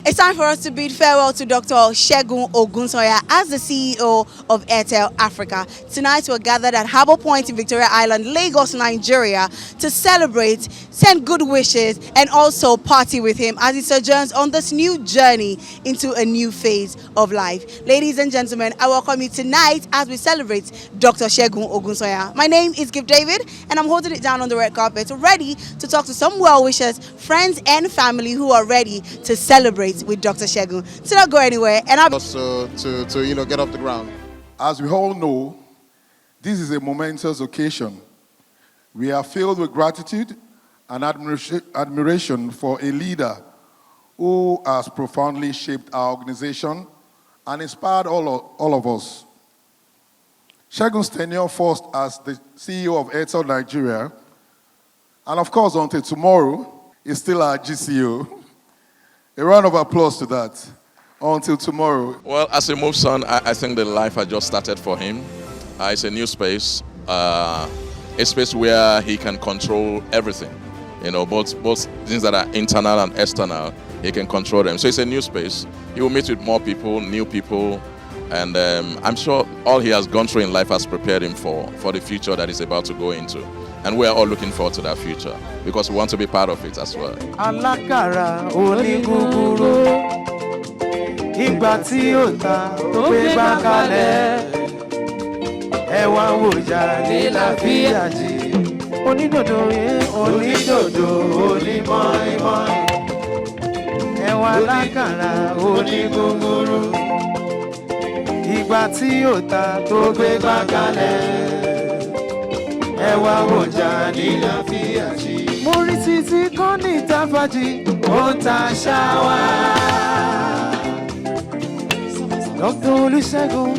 It's time for us to bid farewell to Dr. Segun Ogunsanya as the CEO of AIRTEL Africa. Tonight we're gathered at Harbour Point in Victoria Island, Lagos, Nigeria to celebrate, send good wishes and also party with him as he sojourns on this new journey into a new phase of life. Ladies and gentlemen, I welcome you tonight as we celebrate Dr. Segun Ogunsanya. My name is Gift David and I'm holding it down on the red carpet, ready to talk to some well-wishers, friends and family who are ready to celebrate with Dr. Segun. So not go anywhere. And I'll also to get off the ground. As we all know, this is a momentous occasion. We are filled with gratitude and admiration for a leader who has profoundly shaped our organization and inspired all of us. Segun's tenure first as the CEO of AIRTEL Nigeria, and of course until tomorrow, is still our GCO. A round of applause to that. Until tomorrow. Well, as he moves on, I think the life has just started for him. It's a new space, a space where he can control everything. You know, both things that are internal and external, he can control them. So it's a new space. He will meet with more people, new people, and I'm sure all he has gone through in life has prepared him for the future that he's about to go into. And we are all looking forward to that future because we want to be part of it as well. Alákàrà onígúgúrú, ìgbà tí ó ta tó gbé gbá kalẹ̀, ẹ wá wò jáde láfíà jì. Onídòdò onídòdò onímọ̀ọ́mọ̀, ẹ wá alákàrà onígúgúrú, ìgbà tí ó ta tó gbé gbá kalẹ̀. Mórí títí kan ní ìtafàjì, ó ń ta ṣáwá. Dr. Olúṣẹ́gun,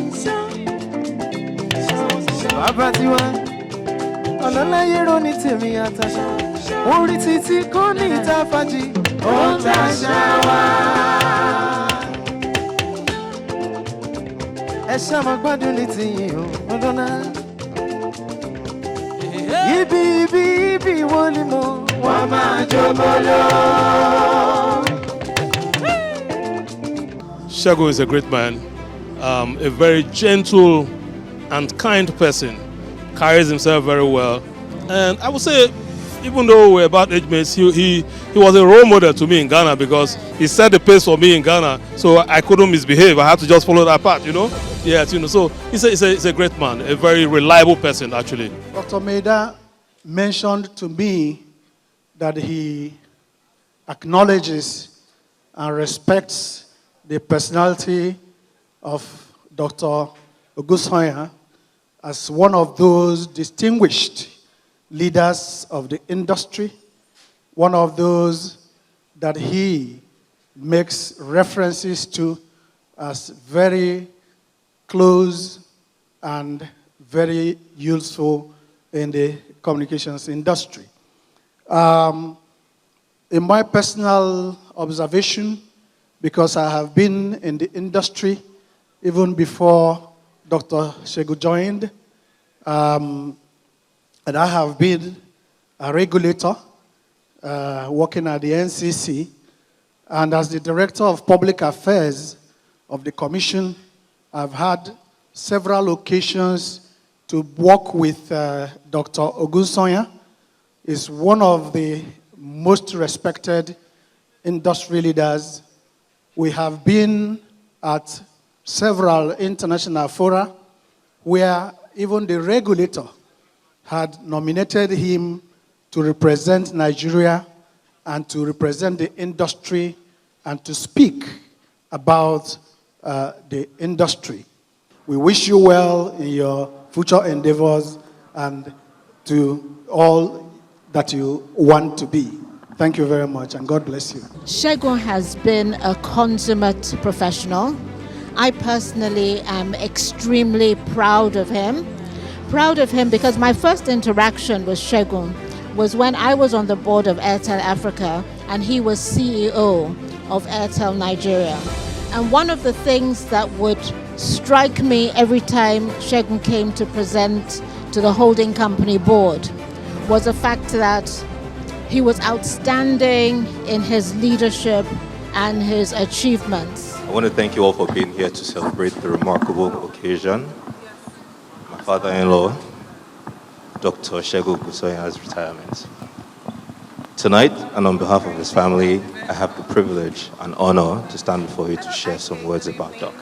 bàbá tiwa, ọlọ́láyé ró ní tèmi àtàṣà. Mórí títí kan ní ìtafàjì, ó ń ta ṣáwá. Ẹ ṣá máa gbádùn ní tiyín o, ọdún náà. Ibi wọ́n mo wọ́n máa jókòó lọ. Segun is a great man, a very gentle and kind person, carries himself very well. And I would say, even though we're about age mates, he was a role model to me in Ghana because he set the pace for me in Ghana, so I couldn't misbehave. I had to just follow that path, you know? Yes, you know, so he's a great man, a very reliable person, actually. Dr. Maida mentioned to me that he acknowledges and respects the personality of Dr. Ogunsanya as one of those distinguished leaders of the industry, one of those that he makes references to as very close and very useful in the communications industry. In my personal observation, because I have been in the industry even before Dr. Segun joined, and I have been a regulator working at the NCC, and as the Director of Public Affairs of the Commission, I've had several occasions to work with Dr. Ogunsanya. Is one of the most respected industry leaders. We have been at several international fora where even the regulator had nominated him to represent Nigeria and to represent the industry and to speak about the industry. We wish you well in your future endeavors and to all that you want to be. Thank you very much and God bless you. Segun has been a consummate professional. I personally am extremely proud of him. Proud of him because my first interaction with Segun was when I was on the board of AIRTEL Africa and he was CEO of AIRTEL Nigeria. And one of the things that would strike me every time Segun came to present to the holding company board was the fact that he was outstanding in his leadership and his achievements. I want to thank you all for being here to celebrate the remarkable occasion. My father-in-law, Dr. Segun Ogunsanya's retirement. Tonight, and on behalf of his family, I have the privilege and honor to stand before you to share some words about Doc.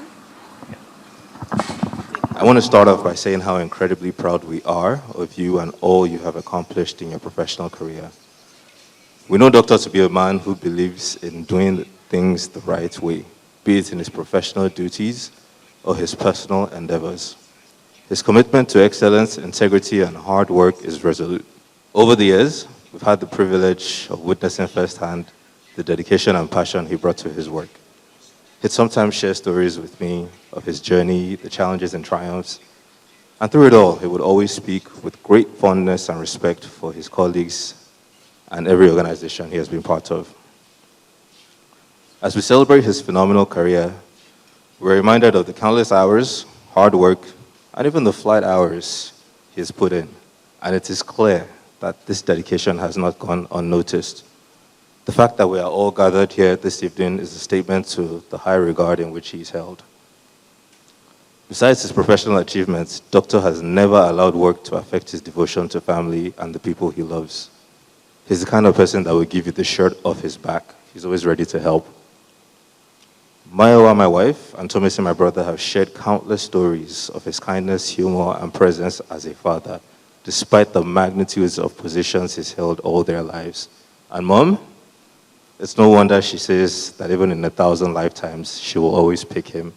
I want to start off by saying how incredibly proud we are of you and all you have accomplished in your professional career. We know Doctor to be a man who believes in doing things the right way, be it in his professional duties or his personal endeavors. His commitment to excellence, integrity, and hard work is resolute. Over the years, we've had the privilege of witnessing firsthand the dedication and passion he brought to his work. He'd sometimes share stories with me of his journey, the challenges and triumphs, and through it all, he would always speak with great fondness and respect for his colleagues and every organization he has been part of. As we celebrate his phenomenal career, we're reminded of the countless hours, hard work, and even the flight hours he has put in. And it is clear that this dedication has not gone unnoticed. The fact that we are all gathered here this evening is a statement to the high regard in which he is held. Besides his professional achievements, Doctor has never allowed work to affect his devotion to family and the people he loves. He's the kind of person that will give you the shirt off his back. He's always ready to help. Mayowa, my wife, and Tomisi, my brother, have shared countless stories of his kindness, humor, and presence as a father, despite the magnitudes of positions he's held all their lives. And Mom, it's no wonder she says that even in 1,000 lifetimes, she will always pick him.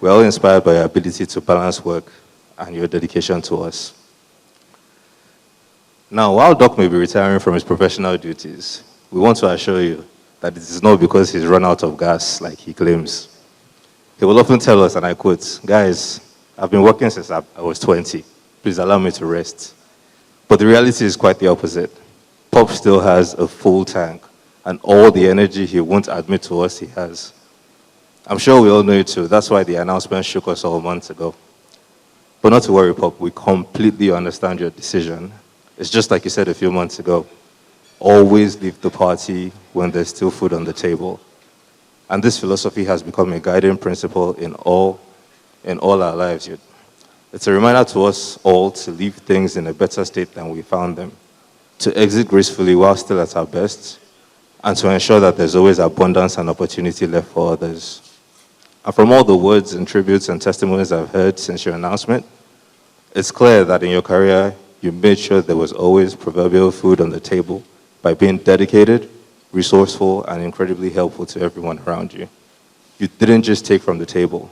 We're all inspired by your ability to balance work and your dedication to us. Now, while Doc may be retiring from his professional duties, we want to assure you that it is not because he's run out of gas like he claims. He will often tell us, and I quote, "Guys, I've been working since I was 20. Please allow me to rest." But the reality is quite the opposite. Pop still has a full tank, and all the energy he won't admit to us he has. I'm sure we all know it too. That's why the announcement shook us all months ago. But not to worry, Pop. We completely understand your decision. It's just like you said a few months ago. Always leave the party when there's still food on the table. And this philosophy has become a guiding principle in all our lives. It's a reminder to us all to leave things in a better state than we found them, to exit gracefully while still at our best, and to ensure that there's always abundance and opportunity left for others. And from all the words and tributes and testimonies I've heard since your announcement, it's clear that in your career, you made sure there was always proverbial food on the table by being dedicated, resourceful, and incredibly helpful to everyone around you. You didn't just take from the table.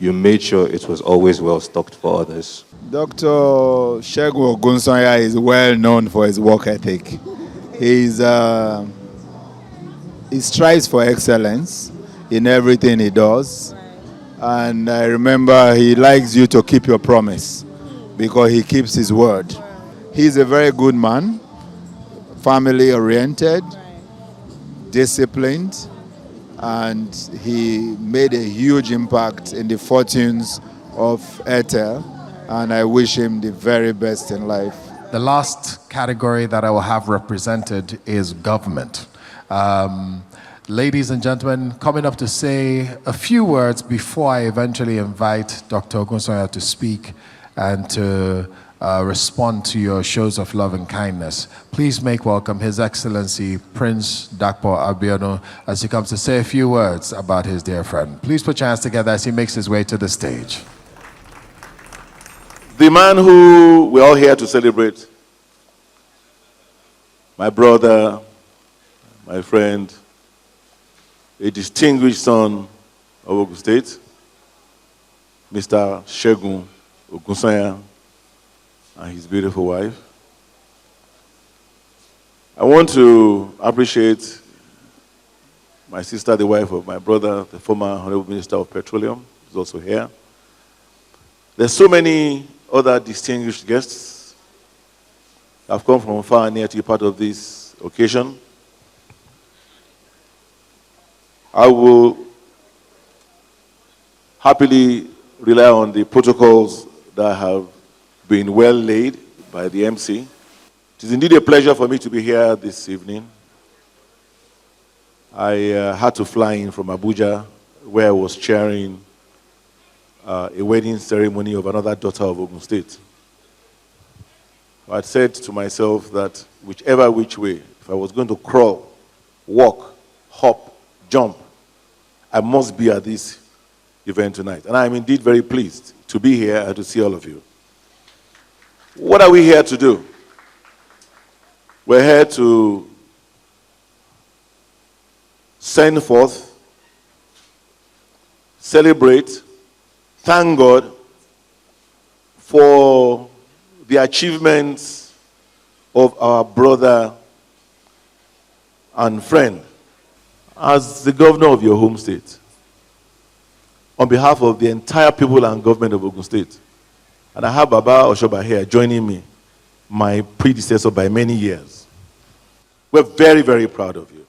You made sure it was always well stocked for others. Dr. Segun Ogunsanya is well known for his work ethic. He strives for excellence in everything he does. And I remember he likes you to keep your promise because he keeps his word. He's a very good man, family-oriented, disciplined, and he made a huge impact in the fortunes of AIRTEL, and I wish him the very best in life. The last category that I will have represented is government. Ladies and gentlemen, coming up to say a few words before I eventually invite Dr. Ogunsanya to speak and to respond to your shows of love and kindness. Please make welcome His Excellency Prince Dakpo Abiodun as he comes to say a few words about his dear friend. Please put your hands together as he makes his way to the stage. The man who we're all here to celebrate, my brother, my friend, a distinguished son of Ogun State, Mr. Segun Ogunsanya, and his beautiful wife. I want to appreciate my sister, the wife of my brother, the former Honorable Minister of Petroleum, who's also here. There's so many other distinguished guests that have come from far and near to be part of this occasion. I will happily rely on the protocols that have been well laid by the MC. It is indeed a pleasure for me to be here this evening. I had to fly in from Abuja, where I was chairing a wedding ceremony of another daughter of Ogun State. I said to myself that whichever which way, if I was going to crawl, walk, hop, jump, I must be at this event tonight. And I am indeed very pleased to be here and to see all of you. What are we here to do? We're here to send forth, celebrate, thank God for the achievements of our brother and friend. As the governor of your home state, on behalf of the entire people and government of Ogun State, and I have Baba Oshoba here joining me, my predecessor by many years. We're very, very proud of you.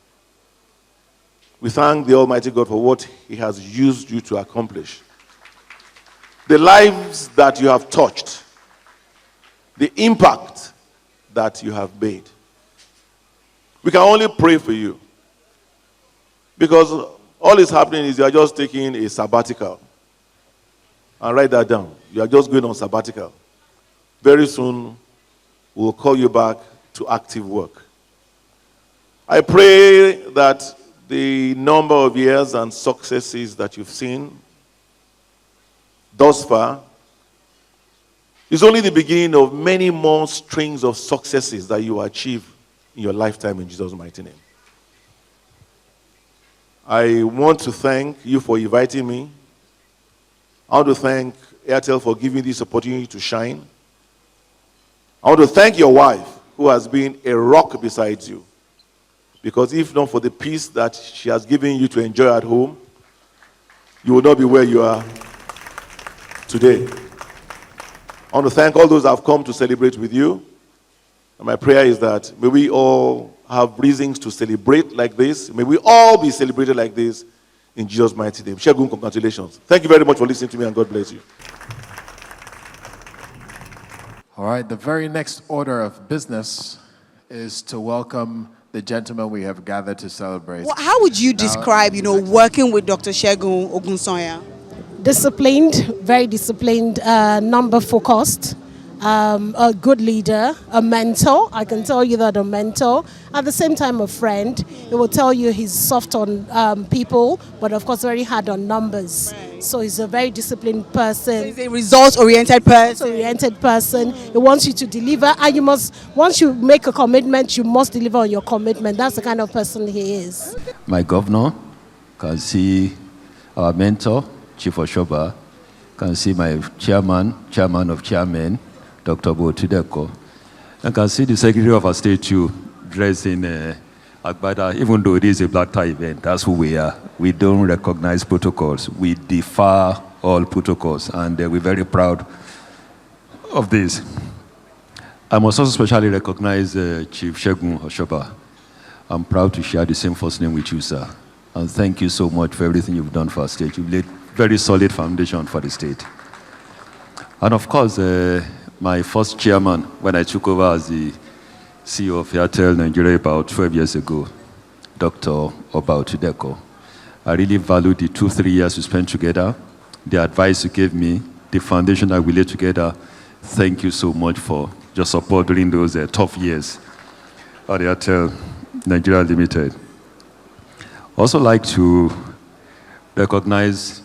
We thank the Almighty God for what He has used you to accomplish. The lives that you have touched, the impact that you have made. We can only pray for you. Because all is happening is you are just taking a sabbatical. And write that down. You are just going on sabbatical. Very soon, we'll call you back to active work. I pray that the number of years and successes that you've seen thus far is only the beginning of many more strings of successes that you will achieve in your lifetime in Jesus' mighty name. I want to thank you for inviting me. I want to thank AIRTEL for giving this opportunity to shine. I want to thank your wife, who has been a rock beside you. Because if not for the peace that she has given you to enjoy at home, you will not be where you are today. I want to thank all those who have come to celebrate with you. And my prayer is that may we all have reasons to celebrate like this. May we all be celebrated like this in Jesus' mighty name. Segun, congratulations. Thank you very much for listening to me, and God bless you. All right, the very next order of business is to welcome the gentleman we have gathered to celebrate. Well, how would you describe, working with Dr. Segun Ogunsanya? Disciplined, very disciplined, number focused, a good leader, a mentor. I can tell you that a mentor. At the same time, a friend. He will tell you he's soft on people, but of course very hard on numbers. Right. So he's a very disciplined person. So he's a results-oriented person. He wants you to deliver, and you must, once you make a commitment, you must deliver on your commitment. That's the kind of person he is. My governor can see our mentor, Chief Oshoba, can see my chairman of chairmen, Dr. Botudeko, and can see the Secretary of our State too, dressed in Agbada, even though it is a black tie event. That's who we are. We don't recognize protocols. We defy all protocols, and we're very proud of this. I must also specially recognize Chief Segun Oshoba. I'm proud to share the same first name with you, sir. And thank you so much for everything you've done for our state. You've laid very solid foundation for the state. And of course, my first chairman, when I took over as the CEO of AIRTEL Nigeria about 12 years ago, Dr. Obautudeko. I really value the 2-3 years we spent together, the advice you gave me, the foundation that we laid together. Thank you so much for your support during those tough years at AIRTEL Nigeria Limited. Also like to recognize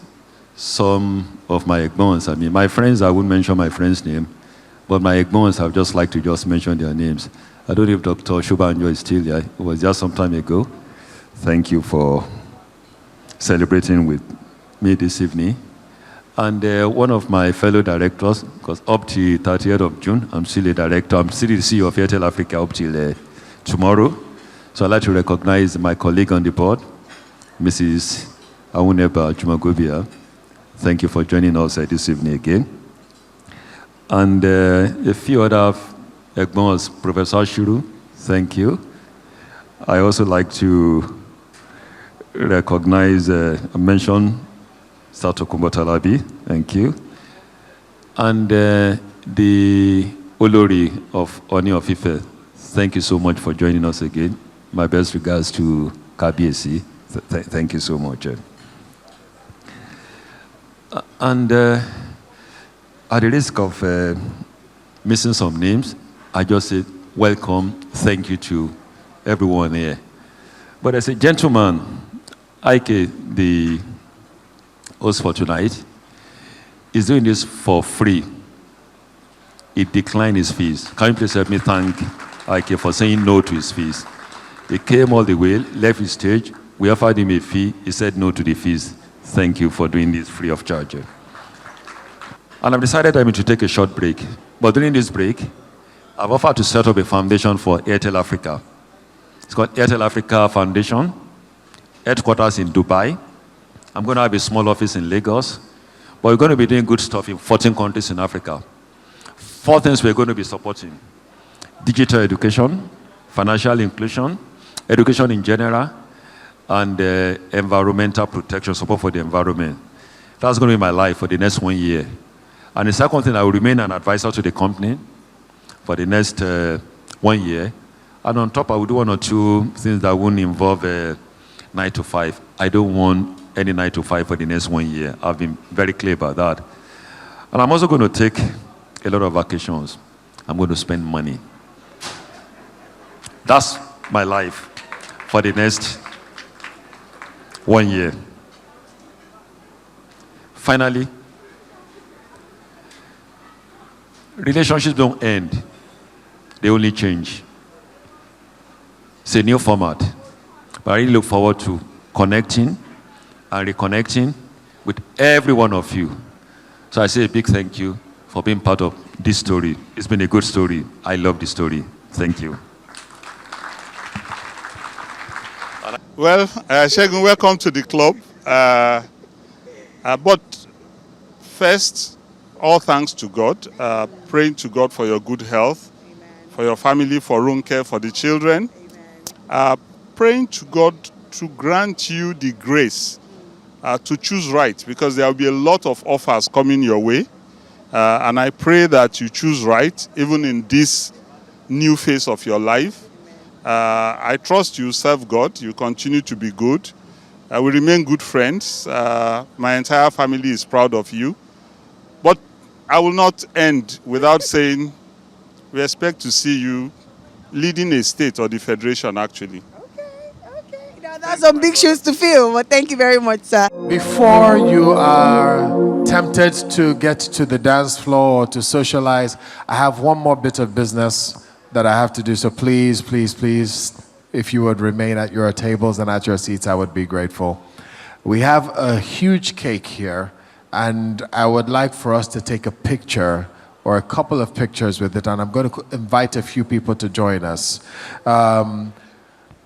some of my egbons. I mean, my friends, I wouldn't mention my friend's name, but my egbons, I would just like to just mention their names. I don't know if Dr. Shubanjo is still here. It was just some time ago. Thank you for celebrating with me this evening. And one of my fellow directors, because up to 30th of June, I'm still a director. I'm still the CEO of AIRTEL Africa up till tomorrow. So I'd like to recognize my colleague on the board, Mrs. Awuneba Jumagobia. Thank you for joining us this evening again. And a few other egbons, Professor Shuru, thank you. I also like to recognize, mention Sato Kumbotalabi, thank you. And the Olori of Oni of Ife, thank you so much for joining us again. My best regards to Kabiesi. Thank you so much. And at the risk of missing some names, I just say welcome, thank you to everyone here. But as a gentleman, Ike, the host for tonight, is doing this for free. He declined his fees. Can you please help me thank Ike for saying no to his fees? He came all the way, left his stage. We offered him a fee. He said no to the fees. Thank you for doing this free of charge. And I've decided I'm going to take a short break. But during this break, I've offered to set up a foundation for AIRTEL Africa. It's called AIRTEL Africa Foundation, headquarters in Dubai. I'm going to have a small office in Lagos. But we're going to be doing good stuff in 14 countries in Africa. 4 things we're going to be supporting: digital education, financial inclusion, education in general, and environmental protection, support for the environment. That's going to be my life for the next 1 year. And the second thing, I will remain an advisor to the company for the next 1 year. And on top, I will do 1 or 2 things that won't involve 9 to 5. I don't want any 9 to 5 for the next 1 year. I've been very clear about that. And I'm also going to take a lot of vacations. I'm going to spend money. That's my life for the next 1 year. Finally, relationships don't end. They only change. It's a new format. But I really look forward to connecting and reconnecting with every one of you. So I say a big thank you for being part of this story. It's been a good story. I love the story. Thank you. Well, Segun, welcome to the club. But first, all thanks to God. Praying to God for your good health, for your family, for Runke, for the children. Praying to God to grant you the grace to choose right, because there will be a lot of offers coming your way. And I pray that you choose right, even in this new phase of your life. I trust you serve God. You continue to be good. We remain good friends. My entire family is proud of you. But I will not end without saying we expect to see you leading a state or the federation, actually. Okay. Now, that's some big shoes to fill, but thank you very much, sir. Before you are tempted to get to the dance floor or to socialize, I have one more bit of business that I have to do. So please, please, please, if you would remain at your tables and at your seats, I would be grateful. We have a huge cake here, and I would like for us to take a picture or a couple of pictures with it, and I'm going to invite a few people to join us.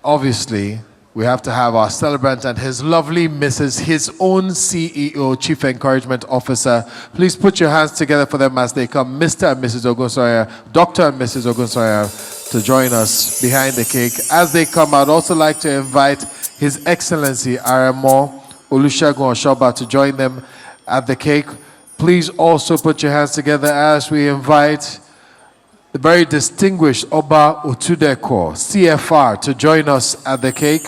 Obviously, we have to have our celebrant and his lovely Mrs., his own CEO, Chief Encouragement Officer. Please put your hands together for them as they come. Mr. and Mrs. Ogunsanya, Dr. and Mrs. Ogunsanya, to join us behind the cake. As they come, I'd also like to invite His Excellency Aremo Olusegun Oshoba to join them at the cake. Please also put your hands together as we invite the very distinguished Oba Otudeko, CFR, to join us at the cake.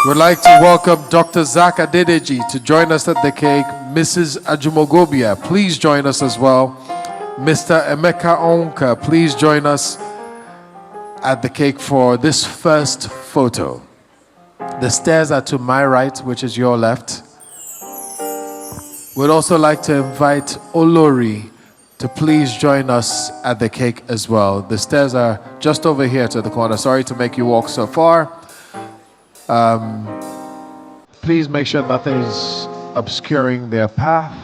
We'd like to welcome Dr. Zach Adedeji to join us at the cake. Mrs. Ajumogobia, please join us as well. Mr. Emeka Onka, please join us at the cake for this first photo. The stairs are to my right, which is your left. We'd also like to invite Olori to please join us at the cake as well. The stairs are just over here to the corner. Sorry to make you walk so far. Please make sure nothing is obscuring their path.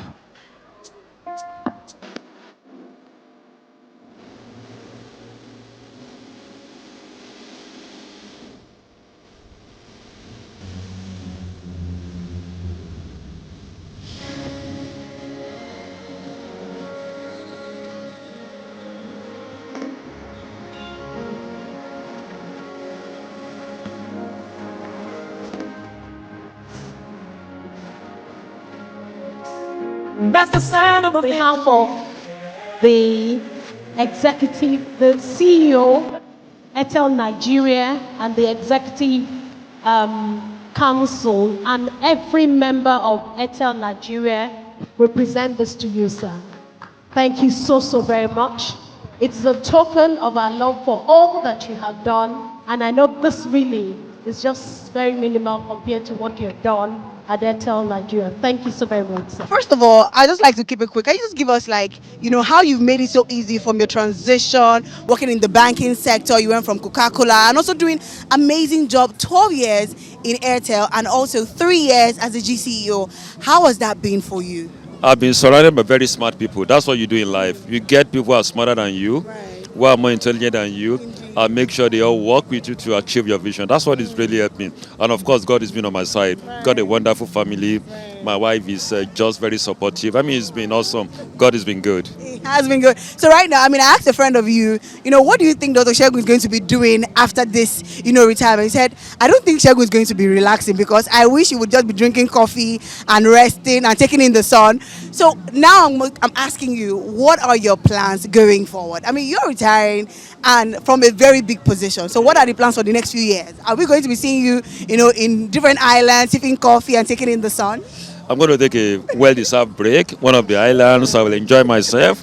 That's the sound of behalf of the executive, the CEO, AIRTEL Nigeria, and the executive Council and every member of AIRTEL Nigeria, we present this to you, sir. Thank you so very much. It's a token of our love for all that you have done, and I know this really is just very minimal compared to what you have done at AIRTEL Nigeria. Thank you so very much, sir. First of all, I just like to keep it quick. Can you just give us how you've made it so easy from your transition, working in the banking sector, you went from Coca-Cola and also doing amazing job, 12 years in AIRTEL and also 3 years as a GCEO. How has that been for you? I've been surrounded by very smart people. That's what you do in life. You get people who are smarter than you, who are more intelligent than you, and make sure they all work with you to achieve your vision. That's what is really helped me. And of course, God has been on my side. Got a wonderful family. My wife is just very supportive. I mean, it's been awesome. God has been good. It has been good. So right now, I asked a friend of you, what do you think Dr. Segun is going to be doing after this, retirement? He said, I don't think Segun is going to be relaxing because I wish he would just be drinking coffee and resting and taking in the sun. So now I'm asking you, what are your plans going forward? You're retiring and from a very big position. So what are the plans for the next few years? Are we going to be seeing you, in different islands, sipping coffee and taking in the sun? I'm going to take a well-deserved break, one of the islands. I will enjoy myself.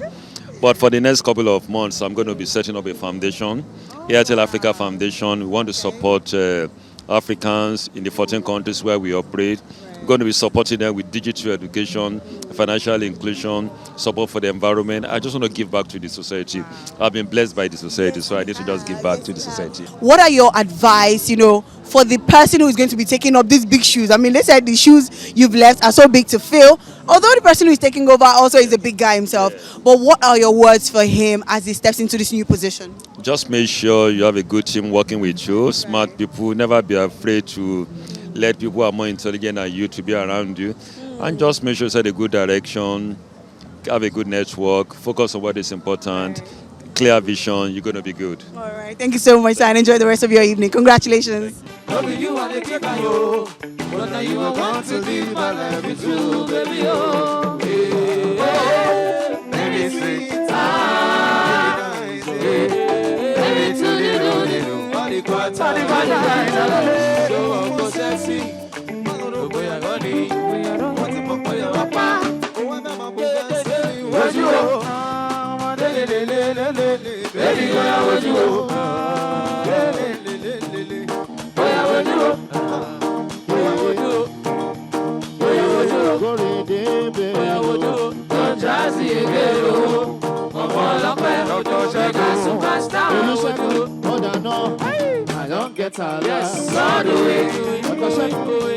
But for the next couple of months, I'm going to be setting up a foundation, AIRTEL Africa Foundation. We want to support Africans in the 14 countries where we operate. We're going to be supporting them with digital education, financial inclusion, support for the environment. I just want to give back to the society. I've been blessed by the society, so I need to just give back to the society. What are your advice, for the person who is going to be taking up these big shoes? They said the shoes you've left are so big to fill. Although the person who is taking over also is a big guy himself. But what are your words for him as he steps into this new position? Just make sure you have a good team working with you, smart people. Never be afraid to let people who are more intelligent than you to be around you. And just make sure you set a good direction, have a good network, focus on what is important, clear vision, you're going to be good. All right. Thank you so much, sir, and enjoy the rest of your evening. Congratulations. I don't get a yes. God do it.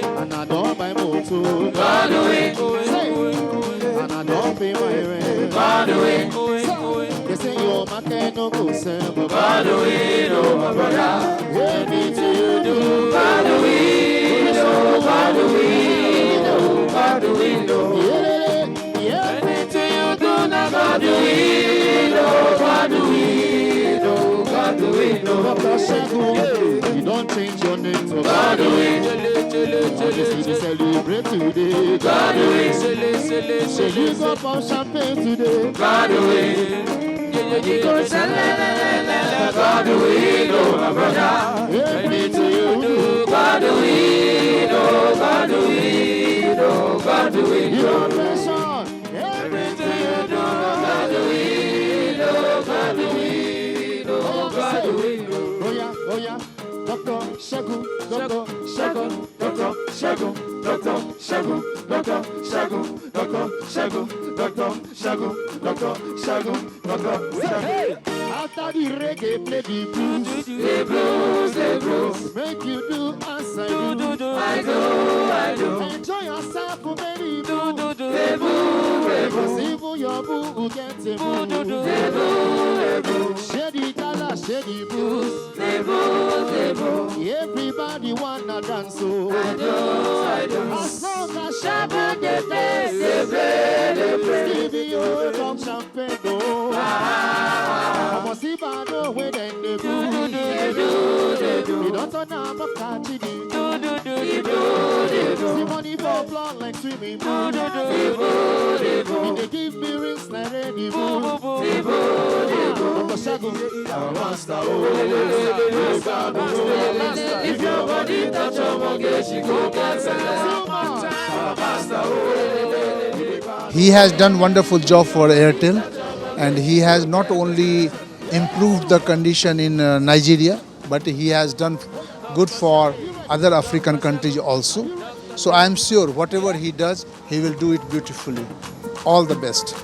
And I don't buy motor. God do it. And I don't pay my rent. God do it. They say you're my kind of person, but God do it, oh my brother. Anything you do, God do it, oh God do it, oh God do it, oh. Anything you do, now God do it, oh God do it, oh God do it, oh. You don't change your name to God do it. You celebrate today. God do it. Say you go for champagne today. God do it. God do it, oh my brother. Anything you do, God do it, oh God do it, oh God do it, oh. Everything you do, God do it, oh God do it, oh God do it, oh yeah, Dr. Segun, Dr. Segun, Dr. Segun, Dr. Segun, Dr. Segun, Dr. Segun, Dr. Segun, Dr. Segun, Dr. Segun. After the reggae, play the blues. The blues, the blues. Make you do as I do. I do. Enjoy yourself, baby. The boo. Even your boo will get a boo. The boo. Share the dollar, share the blues. The boo. Everybody wanna dance, so I do. As long as champagne they play, they play. Stevie, you come champagne, no. I must see by the way then they do. You don't turn up a catchy, see money for blood like swimming pool. They give me rings like ready boo. Dr. Segun, I want star. If your body He has done wonderful job for AIRTEL, and he has not only improved the condition in Nigeria, but he has done good for other African countries also. So I am sure whatever he does, he will do it beautifully. All the best.